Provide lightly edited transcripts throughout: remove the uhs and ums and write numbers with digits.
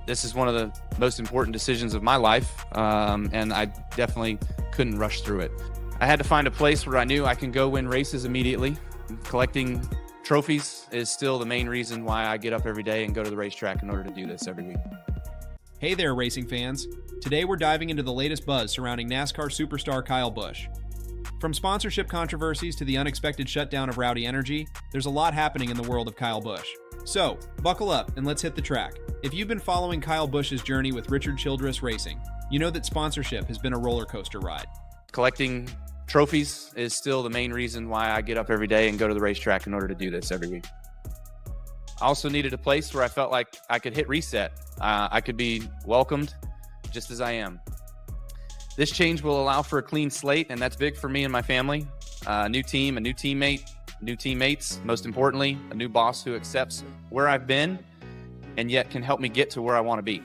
This is one of the most important decisions of my life, and I definitely couldn't rush through it. I had to find a place where I knew I can go win races immediately. Collecting trophies is still the main reason why I get up every day and go to the racetrack in order to do this every week. Hey there, racing fans. Today we're diving into the latest buzz surrounding NASCAR superstar Kyle Busch. From sponsorship controversies to the unexpected shutdown of Rowdy Energy, there's a lot happening in the world of Kyle Busch. So, buckle up and let's hit the track. If you've been following Kyle Busch's journey with Richard Childress Racing, you know that sponsorship has been a roller coaster ride. Collecting trophies is still the main reason why I get up every day and go to the racetrack in order to do this every week. I also needed a place where I felt like I could hit reset. I could be welcomed just as I am. This change will allow for a clean slate, and that's big for me and my family. A new team, a new teammate, new teammates, most importantly, a new boss who accepts where I've been and yet can help me get to where I want to be.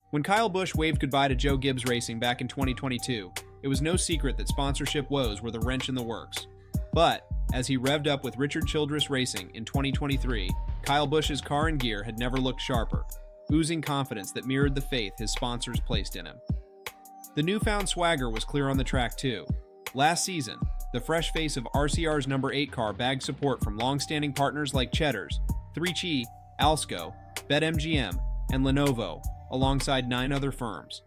When Kyle Busch waved goodbye to Joe Gibbs Racing back in 2022, it was no secret that sponsorship woes were the wrench in the works. But as he revved up with Richard Childress Racing in 2023, Kyle Busch's car and gear had never looked sharper, oozing confidence that mirrored the faith his sponsors placed in him. The newfound swagger was clear on the track too. Last season, the fresh face of RCR's number 8 car bagged support from long-standing partners like Cheddar's, 3Chi, Alsco, BetMGM, and Lenovo, alongside 9 other firms.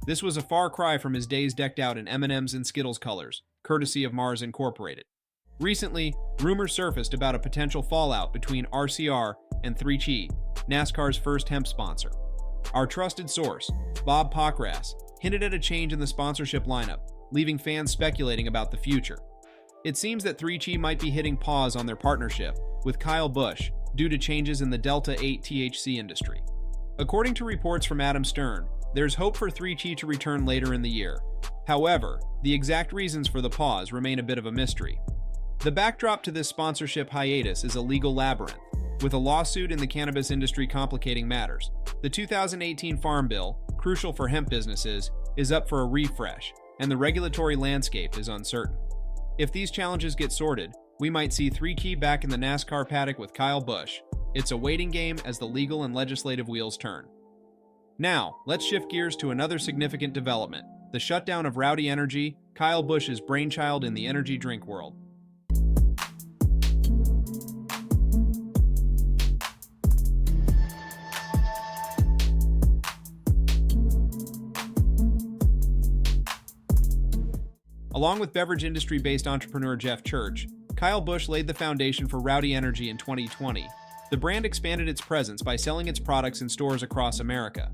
This was a far cry from his days decked out in M&M's and Skittles colors, courtesy of Mars Incorporated. Recently, rumors surfaced about a potential fallout between RCR and 3Chi, NASCAR's first hemp sponsor. Our trusted source, Bob Pockras, hinted at a change in the sponsorship lineup, leaving fans speculating about the future. It seems that 3Chi might be hitting pause on their partnership with Kyle Busch due to changes in the Delta-8 THC industry. According to reports from Adam Stern, there's hope for 3Chi to return later in the year. However, the exact reasons for the pause remain a bit of a mystery. The backdrop to this sponsorship hiatus is a legal labyrinth, with a lawsuit in the cannabis industry complicating matters. The 2018 Farm Bill, crucial for hemp businesses, is up for a refresh, and the regulatory landscape is uncertain. If these challenges get sorted, we might see 3Chi back in the NASCAR paddock with Kyle Busch. It's a waiting game as the legal and legislative wheels turn. Now, let's shift gears to another significant development, the shutdown of Rowdy Energy, Kyle Busch's brainchild in the energy drink world. Along with beverage industry-based entrepreneur Jeff Church, Kyle Busch laid the foundation for Rowdy Energy in 2020. The brand expanded its presence by selling its products in stores across America.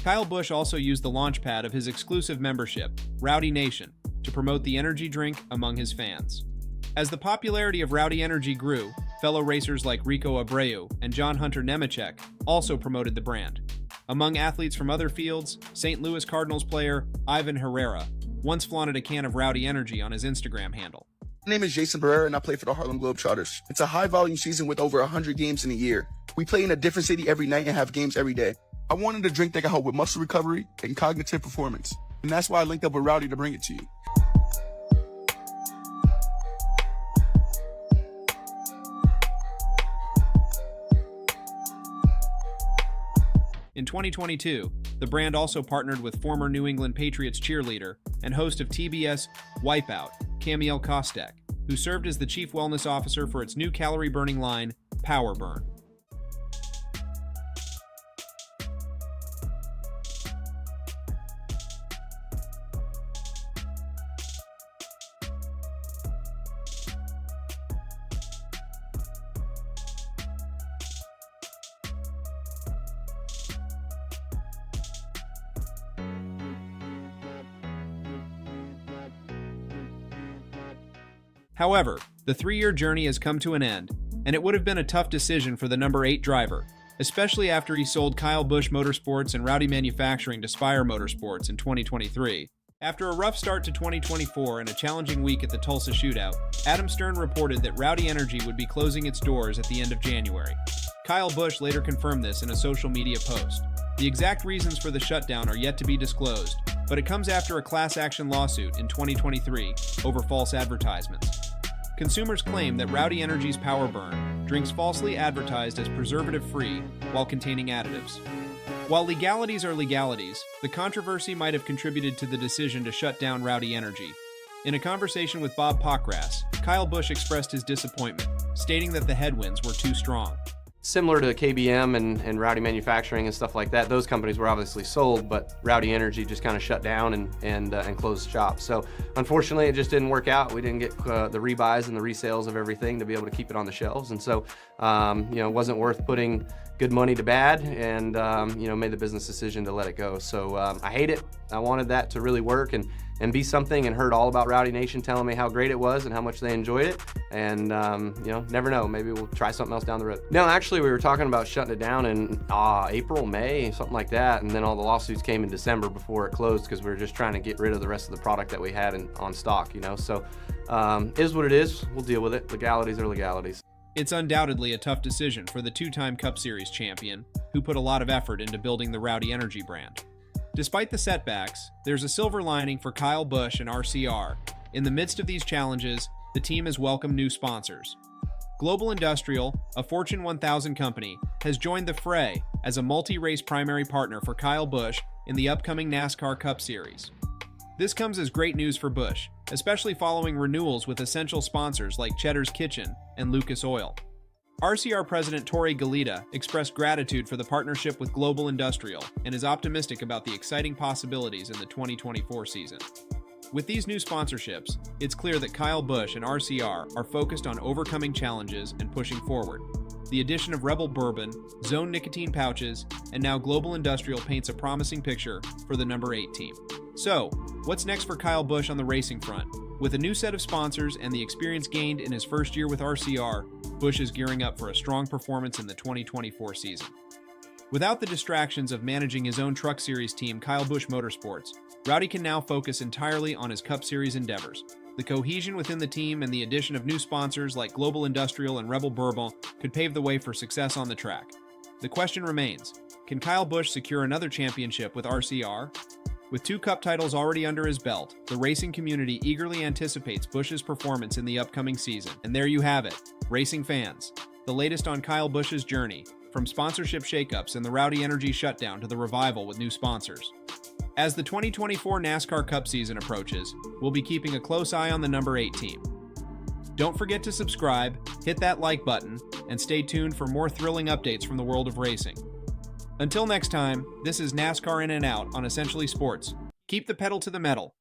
Kyle Busch also used the launchpad of his exclusive membership, Rowdy Nation, to promote the energy drink among his fans. As the popularity of Rowdy Energy grew, fellow racers like Rico Abreu and John Hunter Nemechek also promoted the brand. Among athletes from other fields, St. Louis Cardinals player Ivan Herrera once flaunted a can of Rowdy Energy on his Instagram handle. My name is Jason Barrera and I play for the Harlem Globetrotters. It's a high-volume season with over 100 games in a year. We play in a different city every night and have games every day. I wanted a drink that could help with muscle recovery and cognitive performance, and that's why I linked up with Rowdy to bring it to you. In 2022, the brand also partnered with former New England Patriots cheerleader and host of TBS Wipeout, Camiel Kostek, who served as the chief wellness officer for its new calorie-burning line, Power Burn. However, the 3-year journey has come to an end, and it would have been a tough decision for the number 8 driver, especially after he sold Kyle Busch Motorsports and Rowdy Manufacturing to Spire Motorsports in 2023. After a rough start to 2024 and a challenging week at the Tulsa Shootout, Adam Stern reported that Rowdy Energy would be closing its doors at the end of January. Kyle Busch later confirmed this in a social media post. The exact reasons for the shutdown are yet to be disclosed, but it comes after a class action lawsuit in 2023 over false advertisements. Consumers claim that Rowdy Energy's Power Burn drinks falsely advertised as preservative-free while containing additives. While legalities are legalities, the controversy might have contributed to the decision to shut down Rowdy Energy. In a conversation with Bob Pockgrass, Kyle Busch expressed his disappointment, stating that the headwinds were too strong. Similar to KBM and Rowdy Manufacturing and stuff like that, those companies were obviously sold, but Rowdy Energy just kind of shut down and closed shop. So unfortunately, it just didn't work out. We didn't get the rebuys and the resales of everything to be able to keep it on the shelves, and so it wasn't worth putting good money to bad, and made the business decision to let it go. So I hate it. I wanted that to really work and be something, and heard all about Rowdy Nation telling me how great it was and how much they enjoyed it. And never know, maybe we'll try something else down the road. No, actually, we were talking about shutting it down in April, May, something like that, and then all the lawsuits came in December before it closed because we were just trying to get rid of the rest of the product that we had on stock. So is what it is. We'll deal with it. Legalities are legalities. It's undoubtedly a tough decision for the two-time Cup Series champion, who put a lot of effort into building the Rowdy Energy brand. Despite the setbacks, there's a silver lining for Kyle Busch and RCR. In the midst of these challenges, the team has welcomed new sponsors. Global Industrial, a Fortune 1000 company, has joined the fray as a multi-race primary partner for Kyle Busch in the upcoming NASCAR Cup Series. This comes as great news for Busch, especially following renewals with essential sponsors like Cheddar's Kitchen and Lucas Oil. RCR President Tori Galita expressed gratitude for the partnership with Global Industrial and is optimistic about the exciting possibilities in the 2024 season. With these new sponsorships, it's clear that Kyle Busch and RCR are focused on overcoming challenges and pushing forward. The addition of Rebel Bourbon, Zone nicotine pouches, and now Global Industrial paints a promising picture for the number 8 team. So, what's next for Kyle Busch on the racing front? With a new set of sponsors and the experience gained in his first year with RCR, Busch is gearing up for a strong performance in the 2024 season. Without the distractions of managing his own Truck Series team, Kyle Busch Motorsports, Rowdy can now focus entirely on his Cup Series endeavors. The cohesion within the team and the addition of new sponsors like Global Industrial and Rebel Bourbon could pave the way for success on the track. The question remains, can Kyle Busch secure another championship with RCR? With 2 Cup titles already under his belt, the racing community eagerly anticipates Busch's performance in the upcoming season. And there you have it, racing fans. The latest on Kyle Busch's journey, from sponsorship shakeups and the Rowdy Energy shutdown to the revival with new sponsors. As the 2024 NASCAR Cup season approaches, we'll be keeping a close eye on the number 8 team. Don't forget to subscribe, hit that like button, and stay tuned for more thrilling updates from the world of racing. Until next time, this is NASCAR In and Out on Essentially Sports. Keep the pedal to the metal.